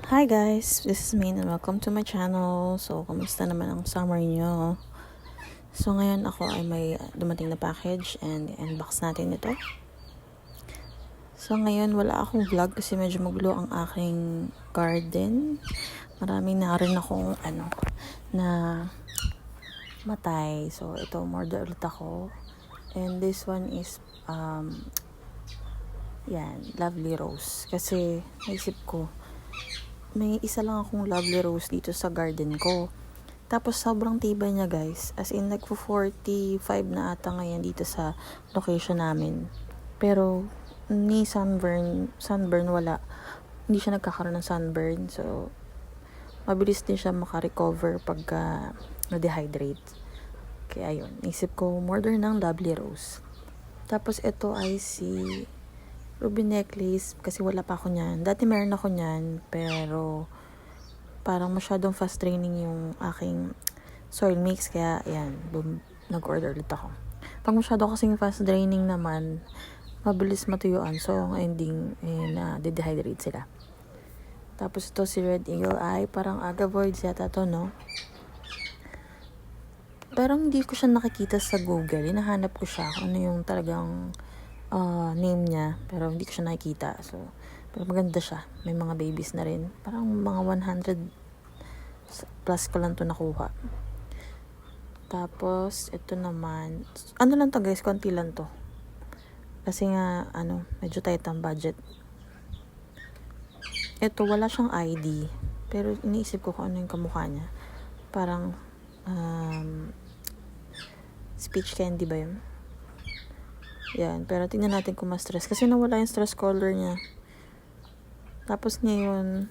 Hi guys, this is Maine and welcome to my channel. So, kamusta naman ang summer nyo? So, ngayon ako ay may dumating na package and unbox natin ito. So, ngayon wala akong vlog kasi medyo magulo ang aking garden. Marami na rin akong na matay. So, ito, order ulit ako. And this one is lovely rose. Kasi naisip ko, may isa lang akong lovely rose dito sa garden ko. Tapos sobrang tibay niya guys. As in like 45 na ata ngayon dito sa location namin. Pero ni sunburn wala. Hindi siya nagkakaroon ng sunburn. So mabilis din siya makarecover pagka na-dehydrate. Kaya ayun, isip ko order ng lovely rose. Tapos ito ay si ruby necklace kasi wala pa ako niyan. Dati meron ako niyan pero parang masyadong fast draining yung aking soil mix kaya ayan, nag-order ulit ako. Pag masyado kasing fast draining naman, mabilis matuyuan. So ang ending na-dehydrate sila. Tapos ito si Red Eagle Eye, parang agavoids yata to, no? Pero hindi ko siya nakikita sa Google. Hinahanap ko siya kung ano yung talagang name niya, pero hindi ko siya nakikita. So, pero maganda siya. May mga babies na rin. Parang mga 100 plus ko lang to nakuha. Tapos, ito naman. Ano lang to guys, konti lang to. Kasi nga, medyo tight ang budget. Ito, wala siyang ID. Pero iniisip ko kung ano yung kamukha niya. Parang, speech candy ba yun? Yan, pero tingnan natin kung ma-stress. Kasi nawala yung stress color niya. Tapos ngayon,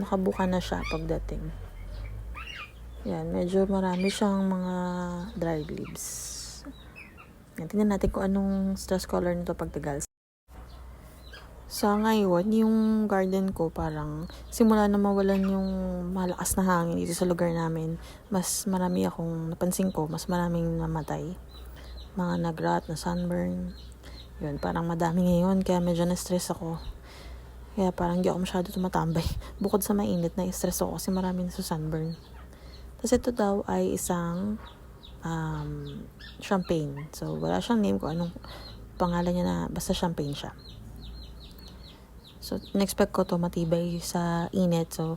nakabuka na siya pagdating. Yan, medyo marami siyang mga dried leaves. Yan, tingnan natin kung anong stress color nito pagtagal. Sa ngayon, yung garden ko parang simula na mawalan yung malakas na hangin dito sa lugar namin. Mas marami akong napansin ko, mas maraming namatay. Mga nag-rot, na sunburn. Yun, parang madami ngayon kaya medyo na-stress ako. Kaya parang hindi ako masyado tumatambay. Bukod sa mainit, na-stress ako kasi marami na sa sunburn. Tapos ito daw ay isang champagne. So wala siyang name kung anong pangalan niya, na basta champagne siya. So in-expect ko to matibay sa init. So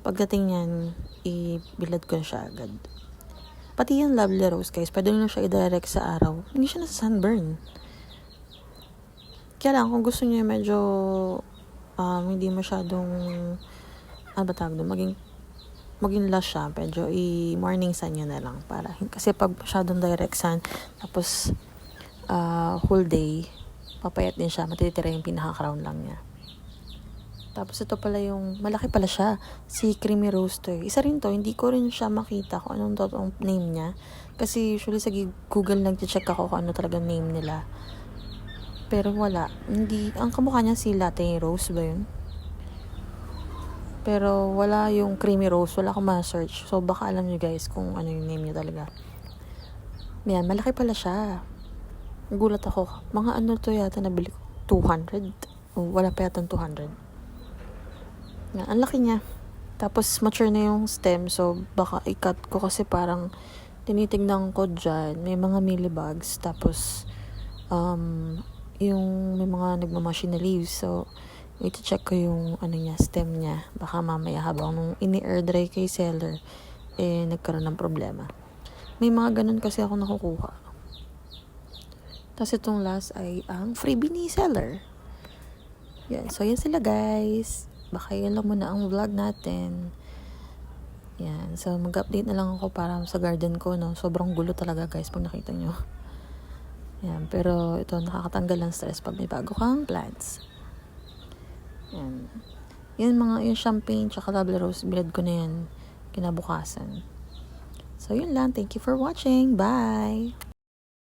pagdating niyan, ibilad ko na siya agad. Pati yung lovely rose guys, pwede nyo siya i-direct sa araw. Hindi siya nasa sunburn. Kaya lang, kung gusto nyo medyo hindi masyadong maging lush siya, medyo i-morning sun nyo na lang. Kasi pag masyadong direct sun, tapos whole day, papayat din siya, matitira yung pinaka-crown lang niya. Tapos ito pala yung, malaki pala siya, si Creamy Rose to. Isa rin to, hindi ko rin siya makita kung anong totoong name niya. Kasi usually sa Google nag-check ako kung ano talagang name nila. Pero wala. Hindi, ang kamukha niya si Latte Rose ba yun? Pero wala yung Creamy Rose, wala akong ma-search. So baka alam niyo guys kung ano yung name niya talaga. Yan, malaki pala siya. Gulat ako. Mga to yata nabili ko? 200? Wala pa yata 200. Yan, ang laki niya. Tapos mature na yung stem, so baka i-cut ko kasi parang tinitignan ko dyan, may mga millibugs. Tapos yung may mga nagmamashi na leaves. So i-check ko yung stem niya. Baka mamaya habang nung ini-air dry kay seller, nagkaroon ng problema. May mga ganun kasi ako nakukuha. Tapos itong last ay ang freebie ni seller. Yan, so yan sila guys. Baka yun lang muna ang vlog natin. Yan. So, mag-update na lang ako para sa garden ko, no. Sobrang gulo talaga, guys, pag nakita nyo. Yan. Pero, ito, nakakatanggal ng stress pag may bago kang plants. Yan. Yung champagne, tsaka lovely rose, bilad ko na yan kinabukasan. So, yun lang. Thank you for watching. Bye!